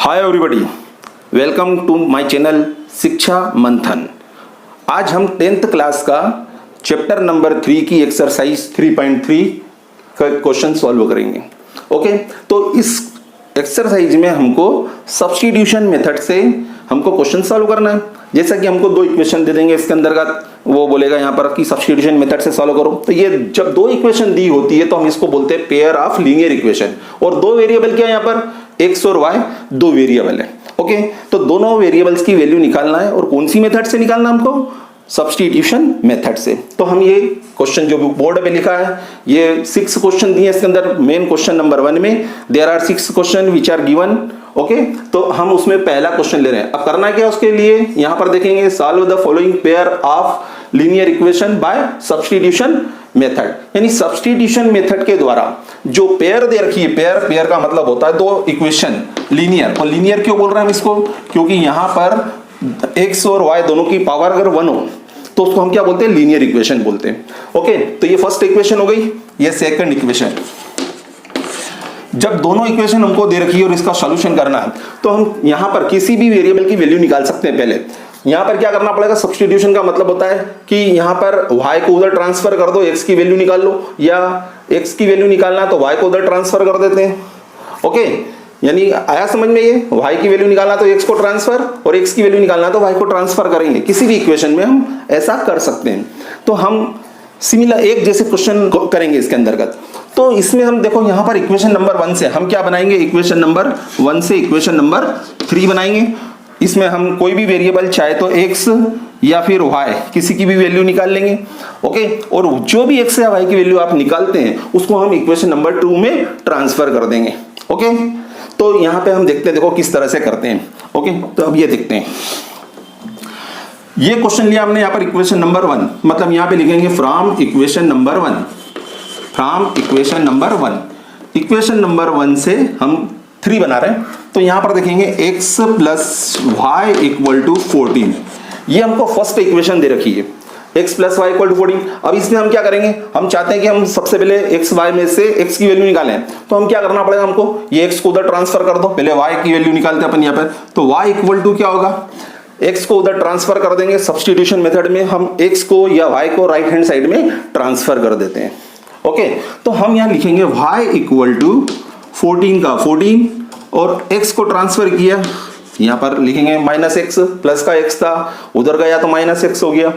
Hi everybody, welcome to my channel Shiksha Manthan. आज हम 10th class का चैप्टर नंबर 3 की एक्सरसाइज 3.3 का क्वेश्चन सॉल्व करेंगे। ओके, तो इस एक्सरसाइज में हमको सब्स्टिट्यूशन मेथड से हमको क्वेश्चन सॉल्व करना है। जैसा कि हमको दो इक्वेशन दे देंगे, इसके अंतर्गत वो बोलेगा यहाँ पर कि सब्स्टिट्यूशन मेथड से सॉल्व करो। तो ये जब दो इक्वेशन दी होती है तो हम इसको बोलते हैं पेयर ऑफ लीनियर इक्वेशन। और दो वेरिएबल क्या है यहाँ पर, एक्स और वाई दो वेरिएबल है। ओके, तो दोनों वेरिएबल्स की वैल्यू निकालना है और कौन सी मेथड से निकालना है हमको, सब्स्टिट्यूशन मेथड से। तो हम ये क्वेश्चन जो बोर्ड पे लिखा है, ये 6 क्वेश्चन दिए इसके अंदर। मेन क्वेश्चन नंबर 1 में there are 6 question which are given. Okay, तो हम उसमें पहला क्वेश्चन ले रहे हैं। अब करना क्या उसके लिए, यहां पर देखेंगे solve the following pair of linear equation by substitution method. यानी सब्स्टिट्यूशन मेथड के द्वारा जो पेयर दे रखी है, पेयर का मतलब होता है दो इक्वेशन लीनियर। और लीनियर क्यों बोल रहे हैं हम इसको, क्योंकि यहां पर x और y दोनों की पावर अगर 1 हो तो उसको हम क्या बोलते हैं, लीनियर इक्वेशन बोलते हैं। ओके, तो ये फर्स्ट इक्वेशन हो गई, ये सेकंड इक्वेशन। जब दोनों इक्वेशन हमको दे रखी है और इसका सॉल्यूशन करना है तो हम यहां पर किसी भी वेरिएबल की वैल्यू निकाल सकते हैं। पहले यहां पर क्या करना पड़ेगा, सब्स्टिट्यूशन का मतलब होता है कि यहां पर y को उधर ट्रांसफर कर दो, x की वैल्यू निकाल लो, या x की वैल्यू निकालना है तो y को उधर ट्रांसफर कर देते हैं। ओके, यानी आया समझ में, ये y की वैल्यू निकालना तो x को ट्रांसफर और x की वैल्यू निकालना तो y को ट्रांसफर करेंगे। किसी भी इक्वेशन में हम ऐसा कर सकते हैं। तो हम सिमिलर एक जैसे क्वेश्चन करेंगे इसके अंतर्गत। तो इसमें हम देखो यहाँ पर इक्वेशन नंबर 1 से हम क्या बनाएंगे, इक्वेशन नंबर 1 से इक्वेशन नंबर 3 बनाएंगे। इसमें हम कोई भी वेरिएबल चाहे तो x या फिर y किसी की भी वैल्यू निकाल लेंगे। ओके, और जो भी x या y की वैल्यू आप निकालते हैं उसको हम इक्वेशन नंबर 2 में ट्रांसफर कर देंगे। ओके, तो यहां पे हम देखते हैं, देखो किस तरह से करते हैं। ओके, तो अब ये देखते हैं, ये क्वेश्चन लिया हमने यहां पर इक्वेशन नंबर 1, मतलब यहां पे लिखेंगे from equation number 1, from equation number 1। Equation number 1 से हम 3 बना रहे हैं। तो यहां पर देखेंगे x plus Y equal to 14, ये हमको फर्स्ट इक्वेशन दे रखी है, x plus Y equal to 14। अब इसमें हम क्या करेंगे, हम चाहते हैं कि हम सबसे पहले x y में से x की वैल्यू निकालें। तो हम क्या करना पड़ेगा, हमको ये x को उधर ट्रांसफर कर दो, पहले y की वैल्यू निकालते हैं अपन यहाँ पर। तो y इक्वल टू क्या होगा, x को उधर ट्रांसफर कर देंगे। सब्स्टिट्यूशन मेथड में हम x को या y को राइट हैंड साइड में ट्रांसफर कर देते हैं। ओके, तो हम यहाँ लिखेंगे y इक्वल टू 14 का 14 और x को ट्रांसफर किया, यहाँ पर लिखेंगे माइनस एक्स, प्लस का x था उधर गया तो माइनस एक्स हो गया।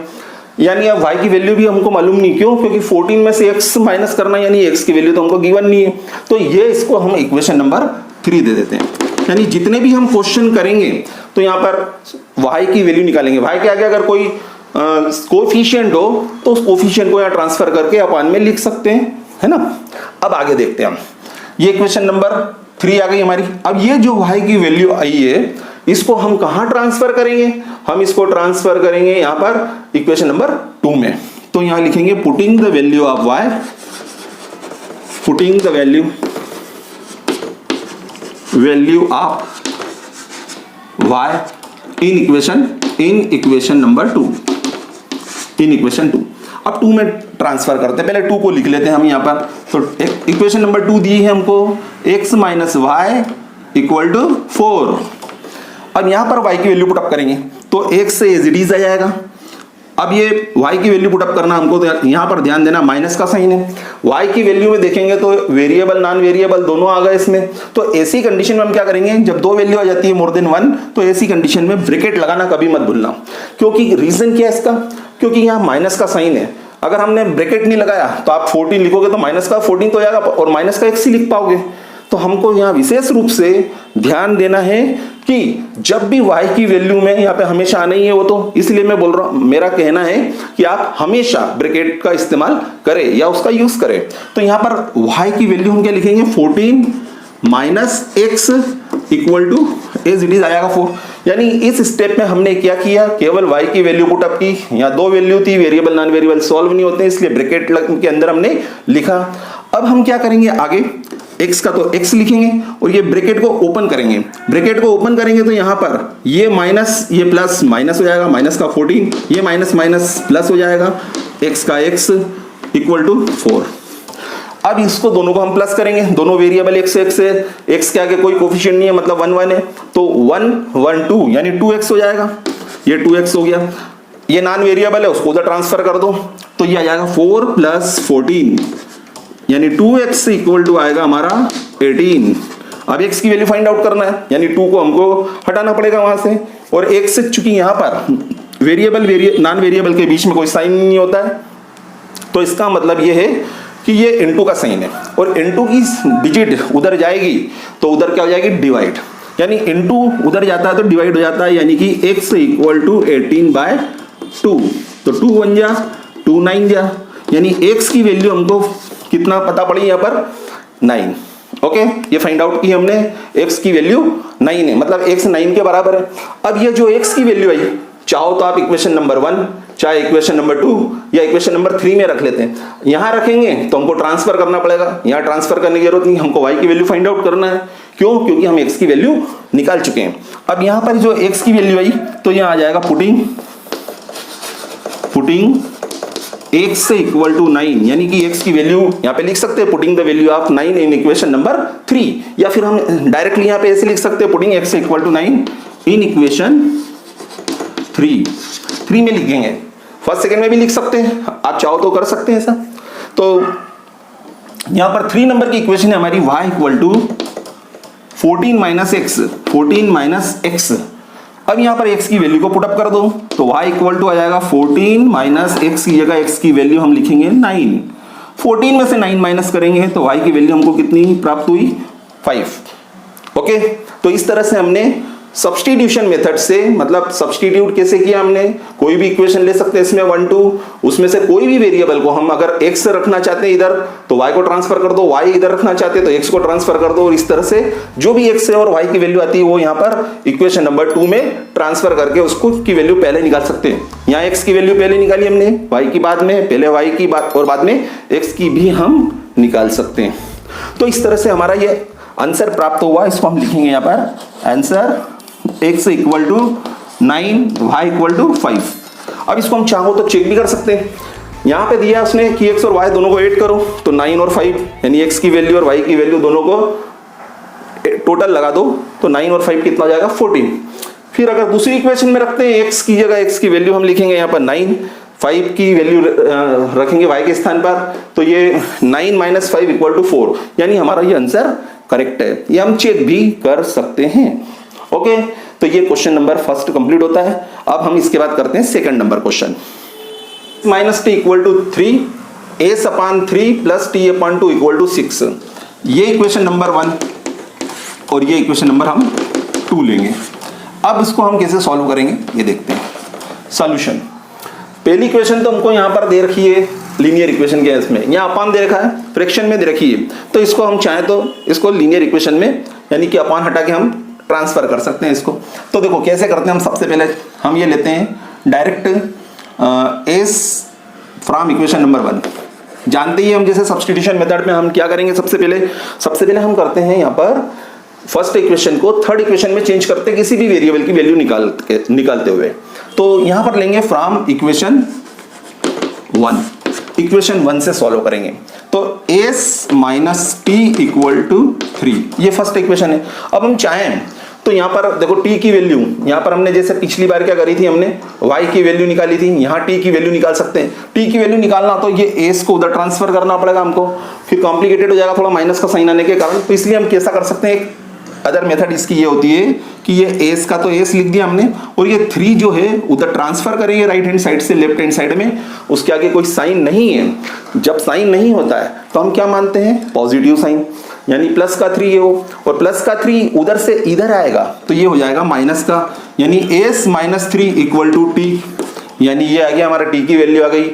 यानी अब y की वैल्यू भी हमको मालूम नहीं, क्यों, क्योंकि 14 में से x माइनस करना, यानी x की वैल्यू तो हमको गिवन नहीं है। तो ये इसको हम इक्वेशन नंबर 3 दे देते हैं। यानी जितने भी हम क्वेश्चन करेंगे तो यहाँ पर y की वैल्यू निकालेंगे। y के आगे अगर कोई कोएफिशिएंट हो तो उस कोएफिशिएंट को यहाँ ट्रांसफर करके अपान में लिख सकते हैं, है ना। अब आगे देखते हैं हम, ये इक्वेशन नंबर 3 आ गई हमारी। अब ये जो y की वैल्यू आई है इसको हम कहां ट्रांसफर करेंगे, हम इसको ट्रांसफर करेंगे यहां पर इक्वेशन नंबर 2 में। तो यहां लिखेंगे putting the value of y, putting the value of y in equation number 2, in equation 2। अब 2 में ट्रांसफर करते हैं, पहले 2 को लिख लेते हैं हम यहां पर। तो इक्वेशन नंबर 2 दी है हमको, x minus Y equal to 4। अब यहां पर y की वैल्यू पुटअप करेंगे तो x से एज इट इज आ जाएगा। अब ये y की वैल्यू पुटअप करना हमको, तो यहां पर ध्यान देना माइनस का साइन है। y की वैल्यू में देखेंगे तो वेरिएबल नॉन वेरिएबल दोनों आ गए इसमें। तो ऐसी कंडीशन में हम क्या करेंगे, जब दो वैल्यू आ जाती है मोर देन 1, तो ऐसी कंडीशन में ब्रैकेट लगाना कभी मत भूलना। क्योंकि रीजन क्या है इसका, क्योंकि यहाँ माइनस का साइन है। अगर हमने ब्रैकेट नहीं लगाया तो आप 14 लिखोगे तो माइनस का 14 तो आएगा और माइनस का x ही लिख पाओगे। तो हमको यहाँ विशेष रूप से ध्यान देना है कि जब भी y की वैल्यू में यहाँ पे हमेशा आना ही है वो, तो इसलिए मैं बोल रहा हूँ, मेरा कहना है कि आप हमेशा ब्रैकेट का इस्तेमाल करें या उसका यूज करें। तो यहाँ पर y की वैल्यू हम क्या लिखेंगे, 14 minus X equal to as it is आएगा 4। यानी इस स्टेप में हमने क्या किया, केवल y की वैल्यू पुटअप की। यहाँ दो वैल्यू थी, वेरिएबल नॉन वेरिएबल सॉल्व नहीं होते, इसलिए ब्रैकेट के अंदर हमने लिखा। अब हम क्या करेंगे आगे, x का तो x लिखेंगे और ये ब्रैकेट को ओपन करेंगे। ब्रैकेट को ओपन करेंगे तो यहाँ पर ये माइनस ये प्लस माइनस हो जाएगा, माइनस का 14, ये माइनस माइनस प्लस हो जाएगा, x का x इक्वल टू 4। अब इसको दोनों को हम प्लस करेंगे, दोनों वेरिएबल x से x है, x के आगे कोई कोफिशिएंट नहीं है मतलब 1 1 है, तो 1 1 2 यानी 2x हो जाएगा, ये 2x हो गया। ये नॉन वेरिएबल है, उसको उधर ट्रांसफर कर दो, तो ये आ जाएगा 4 + 14 यानी 2x इक्वल टू आएगा हमारा 18। अब x की वैल्यू फाइंड आउट करना है, यानी 2 को हमको हटाना पड़ेगा वहां से, और x से चूंकि यहां पर वेरिएबल नॉन वेरिएबल के बीच में कोई साइन नहीं होता है, तो इसका मतलब ये है कि ये इनटू का साइन है, और इनटू की डिजिट उधर जाएगी तो उधर क्या हो जाएगी, डिवाइड, यानी इनटू उधर जाता है तो डिवाइड हो जाता है, यानी कि x इक्वल टू 18/2, तो 2 1 जा 2 9 जा, यानी x की वैल्यू हमको कितना पता पड़ी यहाँ पर 9। ओके, ये फाइंड आउट की हमने, x की वैल्यू 9 है, मतलब x 9 के बराबर है। अब ये जो x की वैल्यू आई, चाहो तो आप इक्वेशन नंबर 1, चाहे इक्वेशन नंबर 2 या इक्वेशन नंबर 3 में रख लेते हैं। यहां रखेंगे तो हमको ट्रांसफर करना पड़ेगा, यहां ट्रांसफर करने की जरूरत नहीं, हमको y की वैल्यू फाइंड आउट करना है। क्यों? क्योंकि हम x की वैल्यू निकाल चुके हैं। अब यहां पर जो x की वैल्यू आई तो यहां आ जाएगा पुटिंग x इक्वल टू 9, यानी कि x की वैल्यू यहां पे लिख सकते हैं putting the value of 9 in equation number 3, या फिर हम डायरेक्टली यहां पे ऐसे लिख सकते हैं putting x equal to 9 in equation 3 में लिखेंगे, फर्स्ट सेकंड में भी लिख सकते हैं, आप चाहो तो कर सकते हैं ऐसा। तो यहां पर 3 नंबर की इक्वेशन है हमारी y इक्वल टू 14 - x। अब यहां पर x की वैल्यू को पुटअप कर दो, तो y इक्वल टू आ जाएगा 14 - x की जगह x की वैल्यू हम लिखेंगे 9, 14 में से 9 माइनस करेंगे तो y की वैल्यू हमको कितनी प्राप्त हुई, 5। ओके, तो इस तरह से हमने सब्स्टिट्यूशन मेथड से, मतलब सब्स्टिट्यूट कैसे किया हमने, कोई भी इक्वेशन ले सकते हैं इसमें 1 2, उसमें से कोई भी वेरिएबल को हम अगर x रखना चाहते हैं इधर तो y को ट्रांसफर कर दो, y इधर रखना चाहते हैं तो x को ट्रांसफर कर दो, और इस तरह से जो भी x है और y की वैल्यू आती है वो यहाँ पर इक्वेशन नंबर 2 में ट्रांसफर करके उसको की वैल्यू पहले निकाल सकते हैं। यहाँ x की वैल्यू पहले निकाली हमने, y की बाद में, पहले y की बात और बाद में x की भी हम निकाल सकते हैं। तो इस तरह से हमारा ये आंसर प्राप्त हुआ, इसको हम लिखेंगे यहाँ पर answer x equal to 9, y equal to 5। अब इसको हम चाहो तो चेक भी कर सकते हैं, यहाँ पे दिया उसने कि x और y दोनों को ऐड करो, तो 9 और 5 यानी x की वैल्यू और y की वैल्यू दोनों को टोटल लगा दो, तो 9 और 5 कितना हो जाएगा, 14। फिर अगर दूसरी इक्वेशन में रखते हैं x की जगह x की वैल्यू हम लिखेंगे यहाँ पर 9, 5 की वैल्यू रखेंगे y के स्थान पर, तो ये 9 - 5 इक्वल टू 4, यानी हमारा ये आंसर करेक्ट है। ये हम चेक भी कर सकते हैं। ओके, तो ये क्वेश्चन नंबर फर्स्ट कंप्लीट होता है। अब हम इसके बाद करते हैं second number question. -t equal to 3, s/3 + t/2 equal to 6, ये इक्वेशन नंबर 1 और ये इक्वेशन नंबर हम 2 लेंगे। अब इसको हम कैसे सॉल्व करेंगे ये देखते हैं। सॉल्यूशन, पहली इक्वेशन तो हमको यहाँ पर दे रखी है लीनियर इक्वेशन के, इसमें यहाँ अपान दे रखा है, फ्रैक्शन में दे रखी है, तो इसको हम चाहें तो इसको लीनियर इक्वेशन में यानी कि अपान हटा के हम ट्रांसफर कर सकते हैं इसको। तो देखो कैसे करते हैं हम, सबसे पहले हम ये लेते हैं direct s from equation number 1। जानते ही हम जैसे सब्स्टिट्यूशन मेथड में हम क्या करेंगे, सबसे पहले हम करते हैं यहाँ पर फर्स्ट इक्वेशन को थर्ड इक्वेशन में चेंज करते हैं, किसी भी वेरिएबल की वैल्यू निकालते हुए। तो यहाँ पर लेंगे फ्रॉम इक्वेशन 1, इक्वेशन 1 से सॉल्व करेंगे, तो s - t इक्वल टू 3, ये फर्स्ट इक्वेशन है। अब हम चाहें तो यहाँ पर देखो t की वैल्यू, यहाँ पर हमने जैसे पिछली बार क्या करी थी, हमने y की वैल्यू निकाली थी, यहाँ t की वैल्यू निकाल सकते हैं। t की वैल्यू निकालना तो ये s को उधर ट्रांसफर करना पड़ेगा हमको, फिर कॉम्प्लिकेटेड हो जाएगा थोड़ा माइनस का साइन आने के कारण, तो इसलिए हम कैसा कर सकते हैं, एक अदर मेथड इसकी ये होती है कि ये s का तो s लिख दिया हमने, और ये 3 जो है उधर ट्रांसफर करेंगे राइट हैंड साइड से लेफ्ट हैंड साइड में, उसके आगे कोई साइन नहीं है। जब साइन नहीं होता है तो हम क्या मानते हैं, पॉजिटिव साइन, यानी प्लस का 3 है वो, और प्लस का 3 उधर से इधर आएगा तो ये हो जाएगा माइनस का, यानी s - 3 इक्वल टू t, यानी ये आ गया हमारा t की वैल्यू आ गई।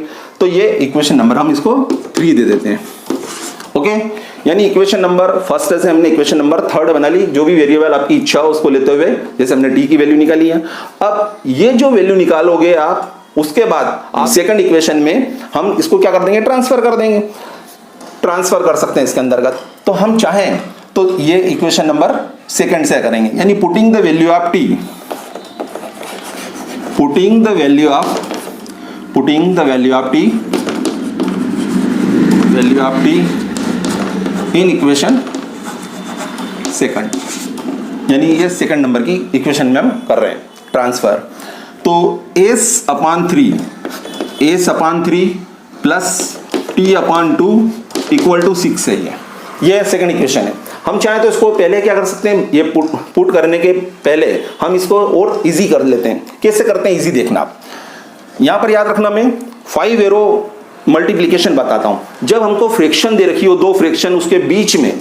तो ये इक्वेशन नंबर हम इसको 3 दे देते हैं। ओके, यानी इक्वेशन नंबर फर्स्ट से हमने इक्वेशन नंबर थर्ड बना ली, जो भी वेरिएबल आपकी इच्छा हो उसको लेते हुए, जैसे हमने t की वैल्यू निकाली है। अब ये जो वैल्यू निकालोगे आप, उसके बाद आप सेकंड इक्वेशन में हम इसको क्या कर देंगे, ट्रांसफर कर देंगे, ट्रांसफर कर सकते हैं इसके अंतर्गत। तो हम चाहें तो ये इक्वेशन नंबर सेकंड से करेंगे, यानी putting the value of t, putting the value of t in equation second, यानी ये सेकंड नंबर की इक्वेशन में हम कर रहे हैं ट्रांसफर। तो s/3 plus t/2 equal to 6 है। ये सेकंड इक्वेशन है। हम चाहें तो इसको पहले क्या कर सकते हैं, ये पुट करने के पहले हम इसको और इजी कर लेते हैं। कैसे करते हैं इजी, देखना आप यहां पर याद रखना। मैं 5 एरो मल्टीप्लीकेशन बताता हूं। जब हमको फ्रैक्शन दे रखी हो, दो फ्रैक्शन, उसके बीच में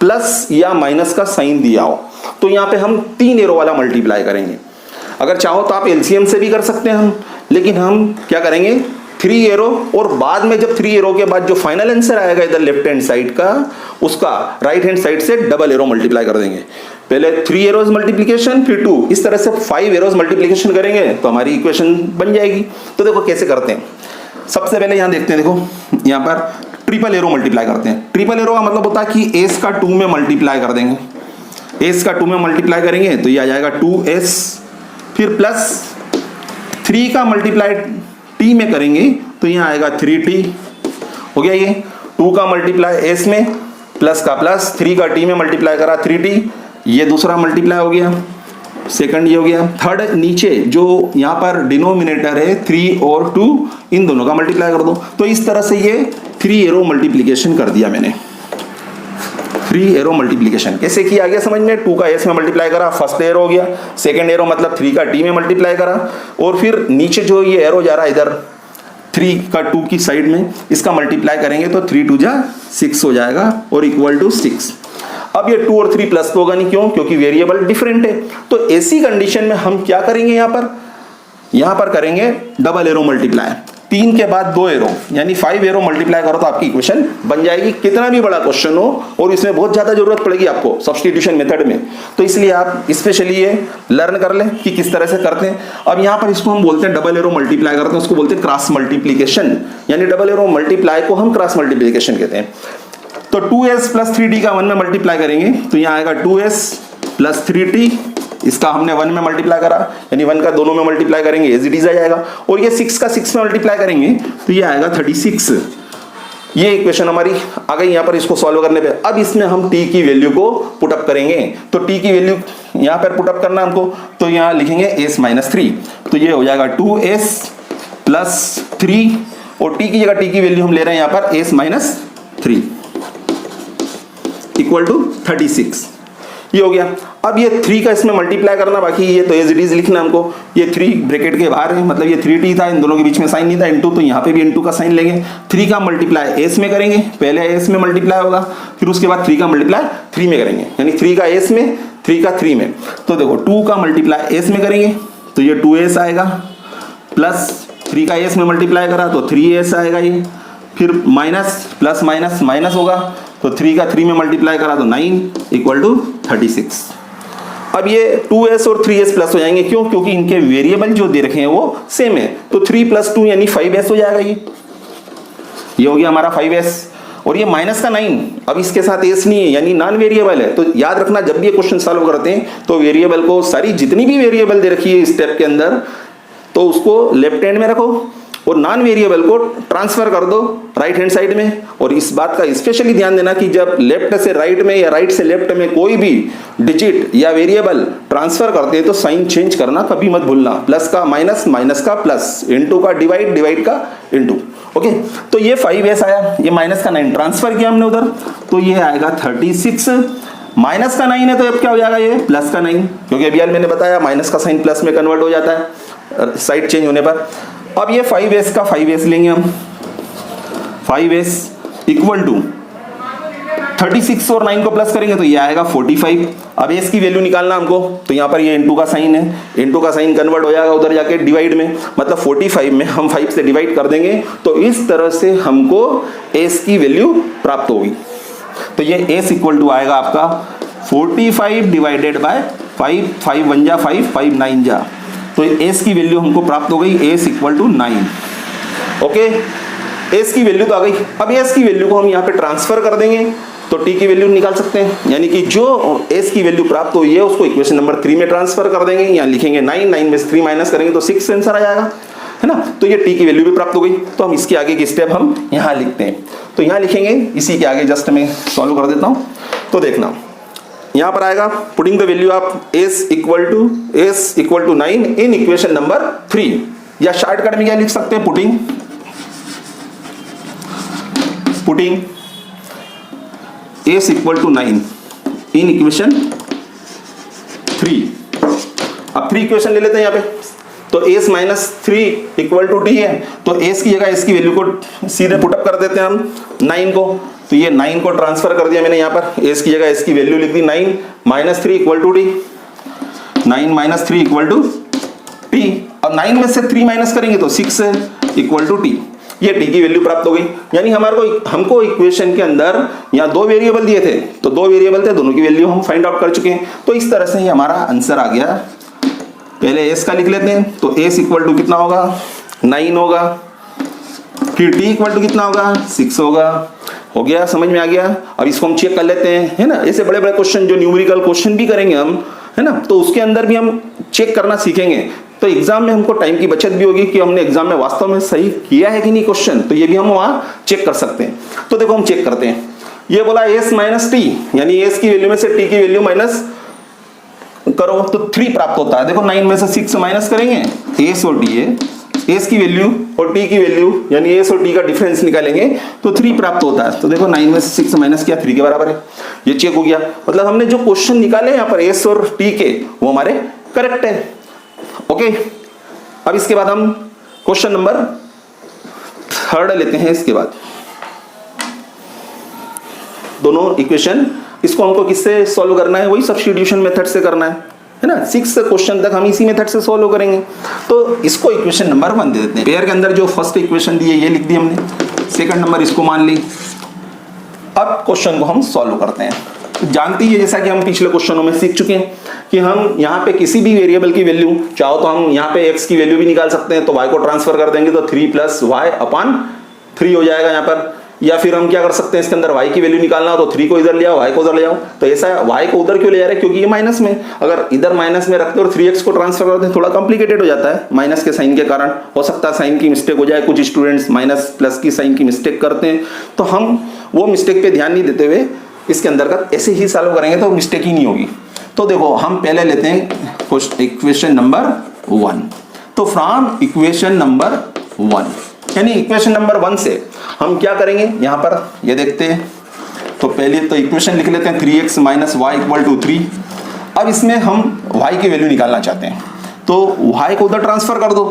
प्लस या माइनस का साइन दिया हो, तो यहां पे हम 3 एरो वाला मल्टीप्लाई करेंगे। अगर चाहो तो आप एलसीएम से भी कर सकते हैं हम, लेकिन हम क्या करेंगे 3 एरो, और बाद में जब 3 एरो के बाद जो फाइनल आंसर आएगा इधर लेफ्ट हैंड साइड का, उसका राइट हैंड साइड से डबल एरो मल्टीप्लाई कर देंगे। पहले 3 एरोज मल्टीप्लीकेशन, फिर 2, इस तरह से 5 एरोज मल्टीप्लीकेशन करेंगे तो हमारी इक्वेशन बन जाएगी। तो देखो कैसे करते हैं। सबसे पहले यहां देखते हैं, देखो यहां पर ट्रिपल एरो मल्टीप्लाई करते हैं। ट्रिपल एरो का मतलब होता है कि एस का 2 में मल्टीप्लाई कर देंगे। एस का 2 में मल्टीप्लाई करेंगे तो ये आ जाएगा 2s, फिर प्लस 3 का मल्टीप्लाई t में करेंगे तो यहाँ आएगा 3t। हो गया ये 2 का मल्टीप्लाई s में, प्लस का प्लस, 3 का t में मल्टीप्लाई करा 3t, ये दूसरा मल्टीप्लाई हो गया, सेकंड ये हो गया। थर्ड नीचे जो यहाँ पर डिनोमिनेटर है 3 और 2, इन दोनों का मल्टीप्लाई कर दो। तो इस तरह से ये 3 एरो मल्टीप्लीकेशन कर दिया मैंने। 3 एरो मल्टीप्लीकेशन कैसे किया गया समझ में। 2 का s में मल्टीप्लाई करा, फर्स्ट एरो हो गया। सेकंड एरो मतलब 3 का t में मल्टीप्लाई करा, और फिर नीचे जो ये एरो जा रहा है इधर 3 का 2 की साइड में, इसका मल्टीप्लाई करेंगे तो 3 2 जा 6 हो जाएगा और इक्वल टू 6। अब ये 2 और 3 प्लस तो होगा नहीं, क्यों, क्योंकि वेरिएबल डिफरेंट है। तो ऐसी कंडीशन में हम क्या करेंगे, यहां पर करेंगे डबल एरो मल्टीप्लाई। 3 के बाद 2 एरो, यानी 5 एरो मल्टीप्लाई करो तो आपकी इक्वेशन बन जाएगी। कितना भी बड़ा क्वेश्चन हो, और इसमें बहुत ज्यादा जरूरत पड़ेगी आपको सब्स्टिट्यूशन मेथड में, तो इसलिए आप स्पेशली ये लर्न कर लें कि किस तरह से करते हैं। अब यहाँ पर इसको हम बोलते हैं डबल एरो मल्टीप्लाई करते हैं, उसको बोलते हैं क्रॉस मल्टीप्लीकेशन, यानी डबल एरो मल्टीप्लाई को हम क्रॉस मल्टीप्लीकेशन कहते हैं। तो 2s प्लस 3t का 1 में मल्टीप्लाई करेंगे तो यहाँ आएगा 2s प्लस 3t, इसका हमने 1 में मल्टीप्लाई करा, यानी 1 का दोनों में मल्टीप्लाई करेंगे एज इट इज आ जाएगा। और ये 6 का 6 में मल्टीप्लाई करेंगे तो ये आएगा 36। ये इक्वेशन हमारी आ गई यहाँ पर। इसको सॉल्व करने पे अब इसमें हम t की वैल्यू को पुटअप करेंगे। तो t की वैल्यू यहाँ पर पुटअप करना हमको, तो यहाँ लिखेंगे s-3, तो ये हो जाएगा 2s प्लस 3, और t की जगह t की वैल्यू हम ले रहे हैं यहाँ पर s-3 इक्वल टू 36। ये हो गया। अब ये 3 का इसमें मल्टीप्लाई करना बाकी, ये तो एज इट इज लिखना हमको। ये 3 ब्रैकेट के बाहर है, मतलब ये 3t था, इन दोनों के बीच में साइन नहीं था, इनटू, तो यहाँ पे भी इनटू का साइन लेंगे। 3 का मल्टीप्लाई s में करेंगे, पहले s में मल्टीप्लाई होगा, फिर उसके बाद 3 का मल्टीप्लाई 3 में करेंगे, यानी 3 का s में, 3 का 3 में। तो देखो 2 का मल्टीप्लाई s में करेंगे तो ये 2s आएगा, प्लस 3 का s में मल्टीप्लाई करा तो 3s आएगा ये, फिर माइनस प्लस माइनस माइनस होगा, तो 3 का 3 में मल्टीप्लाई करा तो 9 इक्वल टू 36। अब ये 2s और 3s प्लस हो जाएंगे, क्यों, क्योंकि इनके वेरिएबल जो दे रखे हैं वो सेम है। तो 3 प्लस 2 यानी 5s हो जाएगा। ये हो गया हमारा 5s, और ये माइनस का 9, अब इसके साथ s नहीं है, यानी नॉन वेरिएबल है। तो याद रखना जब भी ये क्वेश्चन सॉल्व करते हैं तो वेरिएबल को, सारी जितनी भी वेरिएबल दे रखी है इस स्टेप के अंदर, तो उसको लेफ्ट हैंड में रखो और नॉन वेरिएबल को ट्रांसफर कर दो राइट हैंड साइड में। और इस बात का स्पेशली ध्यान देना कि जब लेफ्ट से राइट में या राइट से लेफ्ट में कोई भी डिजिट या वेरिएबल ट्रांसफर करते हैं तो साइन चेंज करना कभी मत भूलना। प्लस का माइनस, माइनस का प्लस, इनटू का डिवाइड, डिवाइड का इनटू। ओके, तो ये 5s आया, ये माइनस का 9 ट्रांसफर किया हमने उधर, तो ये आएगा 36। माइनस का 9 है तो अब क्या हो जाएगा, ये प्लस का 9, क्योंकि अभी मैंने बताया माइनस का साइन प्लस में कन्वर्ट हो जाता है साइड चेंज होने पर। अब ये 5s का 5s लेंगे हम, 5s इक्वल टू 36 और 9 को प्लस करेंगे तो ये आएगा 45। अब s की वैल्यू निकालना हमको, तो यहाँ पर ये इनटू का साइन है, इनटू का साइन कन्वर्ट हो जाएगा उधर जाके डिवाइड में, मतलब 45 में हम 5 से डिवाइड कर देंगे, तो इस तरह से हमको s की वैल्यू प्राप्त होगी। तो ये s इक्वल टू आएगा आपका 45 डिवाइडेड बाय 5, 5 1 जा 5, 5 9 जा, तो s की वैल्यू हमको प्राप्त हो गई, s equal to 9। Okay, s की वैल्यू तो आ गई। अब s की वैल्यू को हम यहाँ पे ट्रांसफर कर देंगे तो t की वैल्यू निकाल सकते हैं, यानी कि जो s की वैल्यू प्राप्त हुई है उसको इक्वेशन नंबर 3 में ट्रांसफर कर देंगे। यहाँ लिखेंगे 9, 9 में से 3 माइनस करेंगे तो 6 आंसर आ जाएगा। है ना। तो ये टी की वैल्यू भी प्राप्त हो गई। तो हम इसके आगे की स्टेप हम यहाँ लिखते हैं। तो यहाँ लिखेंगे, इसी के आगे जस्ट मैं सॉल्व कर देता हूँ। तो देखना यहाँ पर आएगा putting the value of S equal to 9 in equation number 3, या शॉर्टकट में क्या लिख सकते हैं, putting S equal to 9 in equation 3। अब 3 इक्वेशन ले लेते हैं यहाँ पे। तो S minus 3 equal to T है, तो एस की जगह इसकी वैल्यू को सीधे पुटअप कर देते हैं हम 9 को। तो ये 9 को ट्रांसफर कर दिया मैंने यहाँ पर, एस की जगह इसकी वैल्यू लिख दी 9 minus 3 equal to T, 9 minus 3 equal to T. अब 9 में से 3 माइनस करेंगे तो 6 इक्वल टू टी। ये टी की वैल्यू प्राप्त हो गई। यानी हमको इक्वेशन के अंदर यहाँ 2 वेरिएबल दिए थे, तो 2 वेरिएबल थे, दोनों की वैल्यू हम फाइंड आउट कर चुके हैं। तो इस तरह से ही हमारा आंसर आ गया। पहले एस का लिख लेते हैं, तो एस इक्वल टू कितना होगा, 9 होगा, फिर टी इक्वल टू कितना होगा, 6 होगा। हो गया, समझ में आ गया। अब इसको हम चेक कर लेते हैं, है ना। ऐसे बड़े बड़े क्वेश्चन जो न्यूमेरिकल क्वेश्चन भी करेंगे हम, है ना, तो उसके अंदर भी हम चेक करना सीखेंगे। तो एग्जाम में हमको टाइम की बचत भी होगी कि हमने एग्जाम में वास्तव में सही किया है कि नहीं क्वेश्चन, तो ये भी हम वहां चेक कर सकते हैं। तो देखो हम चेक करते हैं। ये बोला एस माइनस टी, यानी एस की वैल्यू में से टी की वैल्यू माइनस करो तो 3 प्राप्त होता है। देखो 9 में से 6 माइनस करेंगे, एस और टी है, एस की वैल्यू और टी की वैल्यू यानी एस और टी का डिफरेंस निकालेंगे तो 3 प्राप्त होता है। तो देखो 9 में से 6 माइनस किया, 3 के बराबर है। ये चेक हो गया, मतलब हमने जो क्वेश्चन निकाले यहाँ पर एस और टी के, वो हमारे करेक्ट है। ओके, अब इसके बाद हम क्वेश्चन नंबर 3 लेते हैं। इसके बाद दोनों इक्वेशन, इसको हमको किससे सॉल्व करना है, वही सब्स्टिट्यूशन मेथड से करना है ना। 6 क्वेश्चन तक हम इसी मेथड से सॉल्व करेंगे। तो इसको इक्वेशन नंबर 1 दे देते हैं। पेयर के अंदर जो फर्स्ट इक्वेशन दी है ये लिख दी हमने, सेकंड नंबर इसको मान ली। अब क्वेश्चन को हम सॉल्व करते हैं। जानती है, जैसा कि हम पिछले क्वेश्चनों में सीख चुके हैं कि हम यहाँ पे किसी भी वेरिएबल की वैल्यू चाहो तो हम यहाँ पे x की वैल्यू भी निकाल सकते हैं। तो y को ट्रांसफर कर देंगे तो 3 प्लस वाई अपॉन 3 हो जाएगा यहाँ पर। या फिर हम क्या कर सकते हैं, इसके अंदर y की वैल्यू निकालना हो तो 3 को इधर ले आओ, y को उधर ले आओ। तो ऐसा y को उधर क्यों ले जा रहे हैं, क्योंकि ये माइनस में, अगर इधर माइनस में रखते और 3x को ट्रांसफर करते हैं थोड़ा कॉम्प्लिकेटेड हो जाता है माइनस के साइन के कारण। हो सकता है साइन की मिस्टेक हो जाए, कुछ स्टूडेंट्स माइनस प्लस की साइन की मिस्टेक करते हैं। तो हम वो मिस्टेक पे ध्यान नहीं देते हुए इसके अंदर का ऐसे ही सॉल्व करेंगे तो मिस्टेक ही नहीं होगी। तो देखो हम पहले लेते हैं इक्वेशन नंबर 1। तो फ्रॉम इक्वेशन नंबर 1 यानी इक्वेशन नंबर 1 से हम क्या करेंगे, यहाँ पर ये देखते हैं। तो पहले तो इक्वेशन लिख लेते हैं 3x minus Y equal to 3। अब इसमें हम y की वैल्यू निकालना चाहते हैं, तो y को उधर ट्रांसफर कर दो।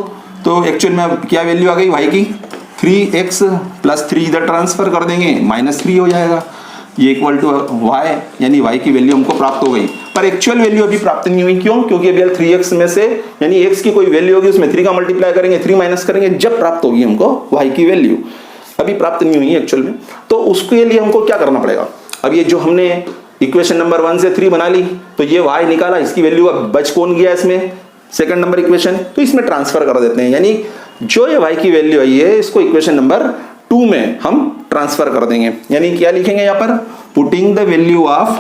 तो एक्चुअल में क्या वैल्यू आ गई y की, 3x प्लस 3 इधर ट्रांसफर कर देंगे, -3 हो जाएगा। ये इक्वल टू y, यानी y की वैल्यू हमको प्राप्त हो गई। पर एक्चुअल वैल्यू अभी प्राप्त नहीं हुई, क्यों, क्योंकि अभी 3x में से यानी x की कोई वैल्यू होगी उसमें 3 का मल्टीप्लाई करेंगे, 3 माइनस करेंगे, जब प्राप्त होगी हमको y की वैल्यू। अभी प्राप्त नहीं हुई है एक्चुअल में। तो उसके लिए हमको क्या करना पड़ेगा, अब ये जो हमने इक्वेशन नंबर 1 से 3 बना ली, तो ये y निकाला, इसकी वैल्यू अब बच कौन गया इसमें, सेकंड नंबर इक्वेशन, तो इसमें ट्रांसफर कर देते हैं। यानी जो ये y की वैल्यू आई है इसको इक्वेशन नंबर 2 में हम ट्रांसफर कर देंगे। यानी क्या लिखेंगे यहाँ पर, putting the value of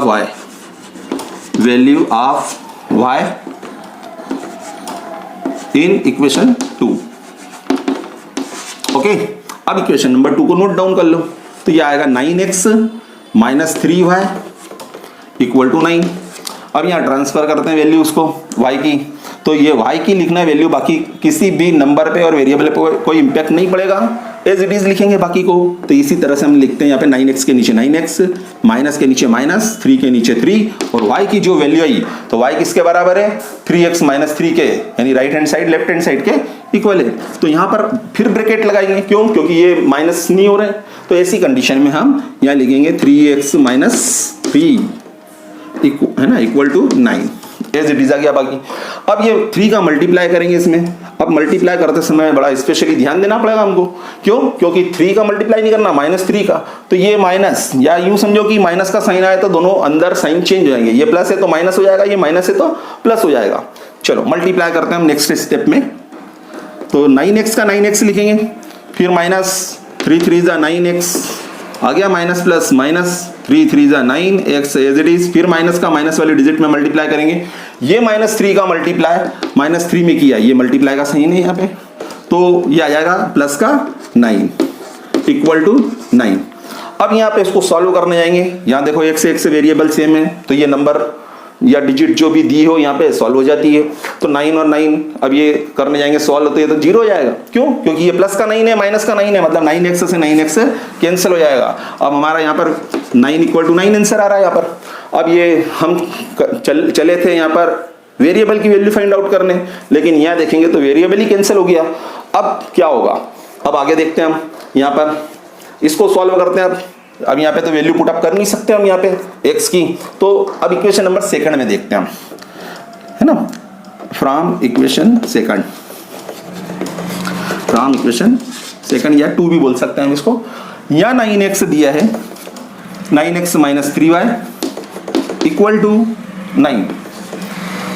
y, value of y in equation 2। Okay, अब इक्वेशन नंबर 2 को नोट डाउन कर लो। तो ये आएगा 9x minus 3y equal to 9। अब यहाँ ट्रांसफर करते हैं वैल्यू उसको y की। तो ये y की लिखना है वैल्यू, बाकी किसी भी नंबर पे और वेरिएबल पे कोई इंपैक्ट नहीं पड़ेगा, एज इट इज लिखेंगे बाकी को। तो इसी तरह से हम लिखते हैं यहाँ पे 9x के नीचे 9x, माइनस के नीचे माइनस, 3 के नीचे 3, और y की जो वैल्यू आई तो y किसके बराबर है, 3x माइनस 3 के, यानी right hand side left hand side के इक्वल है। तो यहाँ पर फिर ब्रैकेट लगाएंगे, क्यों, क्योंकि ये माइनस नहीं हो रहे। तो ऐसी कंडीशन में हम यहाँ लिखेंगे 3x माइनस 3 है ना equal to 9, as it is आ गया बाकी। अब ये 3 का मल्टीप्लाई करेंगे इसमें। अब मल्टीप्लाई करते समय बड़ा स्पेशली ध्यान देना पड़ेगा हमको, क्यों, क्योंकि 3 का मल्टीप्लाई नहीं करना, -3 का। तो ये माइनस, या यूं समझो कि माइनस का साइन आया तो दोनों अंदर साइन चेंज हो जाएंगे, ये प्लस है तो माइनस हो जाएगा, ये माइनस है तो प्लस हो जाएगा। चलो मल्टीप्लाई करते हैं हम नेक्स्ट स्टेप में। तो 9x का 9x लिखेंगे, फिर माइनस 3 3 9x आ गया माइनस प्लस माइनस, 3 3 जा 9, x एज इट इज, फिर माइनस का माइनस वाले डिजिट में मल्टीप्लाई करेंगे। ये -3 का मल्टीप्लाई -3 में किया, ये मल्टीप्लाई का सही नहीं यहाँ पे, तो ये आ जाएगा प्लस का 9 इक्वल टू 9। अब यहाँ पे इसको सॉल्व करने जाएंगे। यहाँ देखो x से वेरिएबल सेम है, तो ये नंबर या डिजिट जो भी दी हो यहाँ पे सॉल्व हो जाती है। तो 9 और 9 अब ये करने जाएंगे सॉल्व, तो ये तो 0 हो जाएगा। क्यों? क्योंकि ये प्लस का 9 है, माइनस का 9 है, मतलब 9x से 9x कैंसिल हो जाएगा। अब हमारा यहाँ पर 9 इक्वल टू 9 आंसर आ रहा है यहाँ पर। अब ये हम चले थे यहाँ पर वेरिएबल की वैल्यू फाइंड आउट करने, लेकिन यहाँ देखेंगे तो वेरिएबल ही कैंसिल हो गया। अब क्या होगा, अब आगे देखते हैं हम। यहाँ पर इसको सॉल्व करते हैं। अब यहाँ पे तो वैल्यू पुट अप कर नहीं सकते हम यहाँ पे x की, तो अब इक्वेशन नंबर सेकंड में देखते हैं हम, है ना। फ्रॉम इक्वेशन सेकंड या 2 भी बोल सकते हैं हम इसको। यहाँ 9x दिया है, 9x minus 3y equal to 9।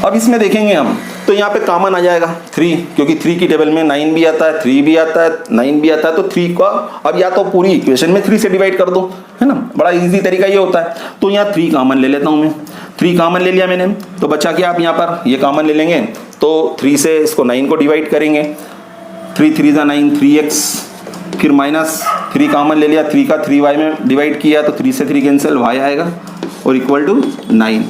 अब इसमें देखेंगे हम तो यहाँ पे कॉमन आ जाएगा 3, क्योंकि 3 की टेबल में 9 भी आता है, 3 भी आता है, 9 भी आता है, तो 3 का अब या तो पूरी इक्वेशन में 3 से डिवाइड कर दो, है ना। बड़ा इजी तरीका ये होता है। तो यहाँ 3 कॉमन ले लेता हूँ मैं, 3 कॉमन ले लिया मैंने, तो बचा क्या, आप यहाँ पर ये कॉमन ले लेंगे, तो 3 से इसको 9 को डिवाइड करेंगे, 3 3 जा 9, 3x, फिर माइनस 3 कॉमन ले लिया, 3 का 3y में डिवाइड किया, तो 3 से 3 कैंसिल, y आएगा और इक्वल टू 9।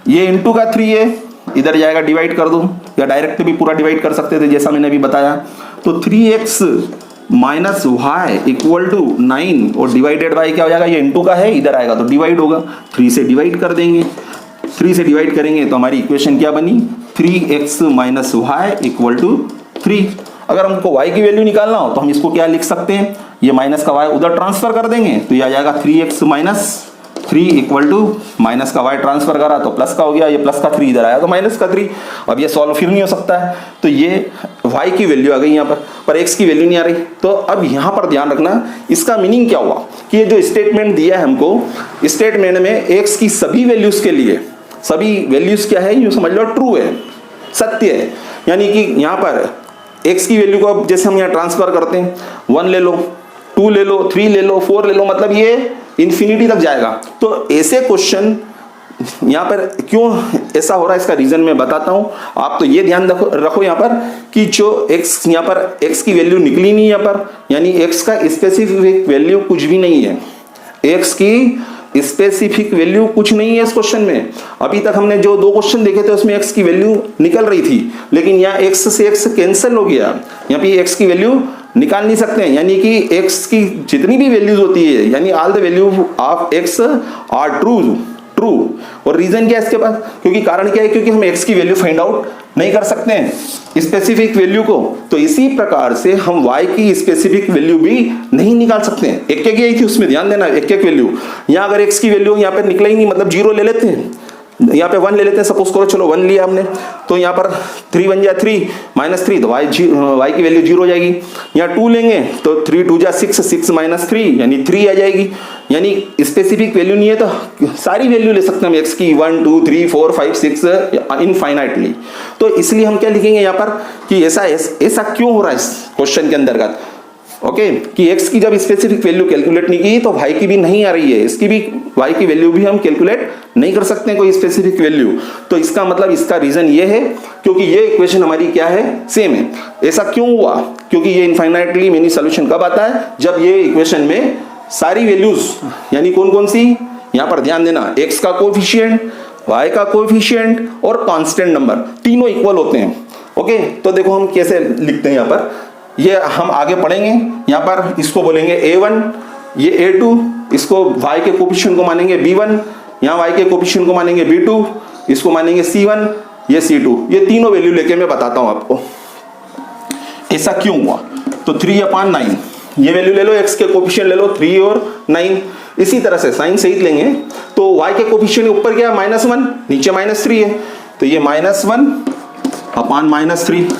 ये इंटू का 3 है, इधर जाएगा, डिवाइड कर दूं, या डायरेक्ट भी पूरा डिवाइड कर सकते थे जैसा मैंने अभी बताया। तो 3x minus Y equal to 9 और डिवाइडेड बाई क्या हो जाएगा, ये इंटू का है, इधर आएगा तो डिवाइड होगा, 3 से डिवाइड कर देंगे, 3 से डिवाइड करेंगे तो हमारी इक्वेशन क्या बनी, 3x minus Y equal to 3। अगर हमको y की वैल्यू निकालना हो तो हम इसको क्या लिख सकते हैं, ये माइनस का y उधर ट्रांसफर कर देंगे, तो ये आ जाएगा 3x minus 3 equal to minus का y ट्रांसफर करा तो प्लस का हो गया, ये प्लस का 3 इधर आया तो माइनस का 3। अब ये सॉल्व फिर नहीं हो सकता है, तो ये y की वैल्यू आ गई यहाँ पर x की वैल्यू नहीं आ रही। तो अब यहाँ पर ध्यान रखना, इसका मीनिंग क्या हुआ कि ये जो स्टेटमेंट दिया है हमको, स्टेटमेंट में x की सभी वैल्यूज के लिए, सभी वैल्यूज क्या है, यूँ समझ लो ट्रू है, सत्य है। यानी कि यहाँ पर x की वैल्यू को अब जैसे हम यहाँ ट्रांसफर करते हैं, 1 ले लो, 2 ले लो, 3 ले लो, 4 ले लो, मतलब ये इंफिनिटी तक जाएगा। तो ऐसे क्वेश्चन यहाँ पर क्यों ऐसा हो रहा है, इसका रीजन मैं बताता हूँ। आप तो ये ध्यान रखो यहाँ पर कि जो x यहाँ पर x की वैल्यू निकली नहीं यहाँ पर, यानी x का स्पेसिफिक वैल्यू कुछ भी नहीं है, x की स्पेसिफिक वैल्यू कुछ नहीं है इस क्वेश्चन में। अभी तक हमने जो 2 क्वेश्चन देखे थे उसमें x की वैल्यू निकल रही थी, लेकिन यहाँ x से x कैंसिल हो गया, यहाँ पे x की वैल्यू निकाल नहीं सकते हैं। यानी कि x की जितनी भी वैल्यूज होती है, यानी all the value of x are true. और रीजन क्या है इसके पास, क्योंकि कारण क्या है, क्योंकि हम x की वैल्यू फाइंड आउट नहीं कर सकते हैं स्पेसिफिक वैल्यू को। तो इसी प्रकार से हम y की स्पेसिफिक वैल्यू भी नहीं निकाल सकते हैं। एक एक यही थी, उसमें ध्यान देना, एक एक वैल्यू। यहाँ अगर x की वैल्यू यहाँ पे निकला ही नहीं, मतलब 0 ले लेते हैं, यहाँ पे 1 ले लेते हैं, सपोज करो, चलो 1 लिया हमने, तो यहाँ पर 3 1 जा 3 माइनस 3, तो y की वैल्यू 0 हो जाएगी। यहाँ 2 लेंगे तो 3 2 जा 6, 6 माइनस 3 यानी 3 आ जाएगी। यानी स्पेसिफिक वैल्यू नहीं है तो सारी वैल्यू ले सकते हैं हम x की, 1 2 3 4 5 6 इनफाइनाइटली। तो इसलिए हम क्या लिखेंगे यहाँ पर कि ऐसा क्यों हो रहा है इस क्वेश्चन के अंतर्गत, ओके, कि x की जब स्पेसिफिक वैल्यू कैलकुलेट नहीं की तो y की भी नहीं आ रही है, इसकी भी y की वैल्यू भी हम कैलकुलेट नहीं कर सकते हैं कोई स्पेसिफिक वैल्यू। तो इसका मतलब, इसका रीजन ये है क्योंकि ये इक्वेशन हमारी क्या है, सेम है। ऐसा क्यों हुआ, क्योंकि ये इनफाइनाइटली मेनी सॉल्यूशन कब आता है, जब ये इक्वेशन में सारी वैल्यूज, यानी कौन कौन सी, यहाँ पर ध्यान देना, x का कोएफिशिएंट, y का कोएफिशिएंट और कांस्टेंट नंबर तीनों इक्वल होते हैं। ओके, तो देखो हम कैसे लिखते हैं यहाँ पर, ये हम आगे पढ़ेंगे। यहाँ पर इसको बोलेंगे a1, ये a2, इसको y के कोएफिशिएंट को मानेंगे b1, यहाँ y के कोएफिशिएंट को मानेंगे b2, इसको मानेंगे c1, ये c2। ये तीनों वैल्यू लेके मैं बताता हूँ आपको ऐसा क्यों हुआ। तो 3/9 ये वैल्यू ले लो, x के कोएफिशिएंट ले लो 3 और 9। इसी तरह से साइन सहित लेंगे तो y के कोएफिशिएंट ऊपर क्या है, -1, नीचे -3 है, तो ये -1/-3।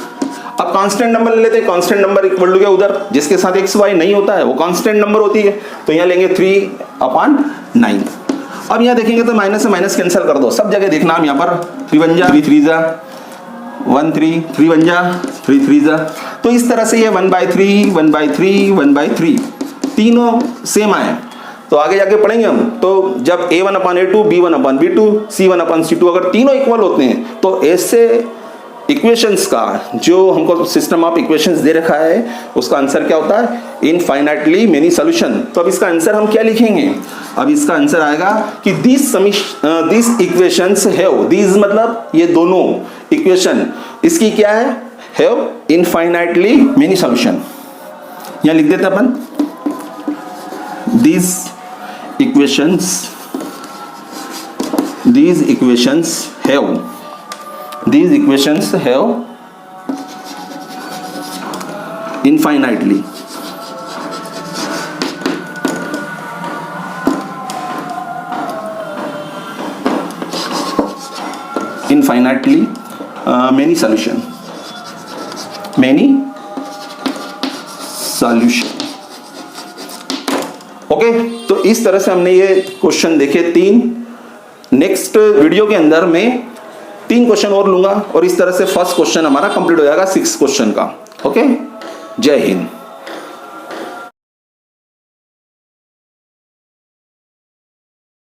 अब कांस्टेंट नंबर ले लेते हैं, कांस्टेंट नंबर इक्वल टू क्या, उधर जिसके साथ x y नहीं होता है वो कांस्टेंट नंबर होती है, तो यहाँ लेंगे 3/9। अब यहाँ देखेंगे तो माइनस से माइनस कैंसिल कर दो, सब जगह देखना। हम यहाँ पर 3 1 जा 3 3 जा 1 3 3 1 जा 3 3 जा, तो इस तरह से ये 1/3 1/3 1/3 तीनों सेम आए। तो आगे जाके पढ़ेंगे हम। तो जब a1/a2, b1/b2, c1/c2 अगर तीनों इक्वल होते हैं तो ऐसे इक्वेशंस का जो हमको सिस्टम ऑफ इक्वेशंस दे रखा है उसका आंसर क्या होता है? Infinitely many solution. तो अब इसका आंसर हम क्या लिखेंगे? अब इसका आंसर आएगा कि दिस इक्वेशंस हैव, दिस मतलब ये दोनों इक्वेशन, इसकी क्या है? Have infinitely many solution. यहां लिख देते अपन, these equations have infinitely many solution। Okay, तो इस तरह से हमने ये क्वेश्चन देखे 3। नेक्स्ट वीडियो के अंदर मैं 3 क्वेश्चन और लूंगा और इस तरह से फर्स्ट क्वेश्चन हमारा कंप्लीट हो जाएगा 6 क्वेश्चन का। ओके, जय हिंद।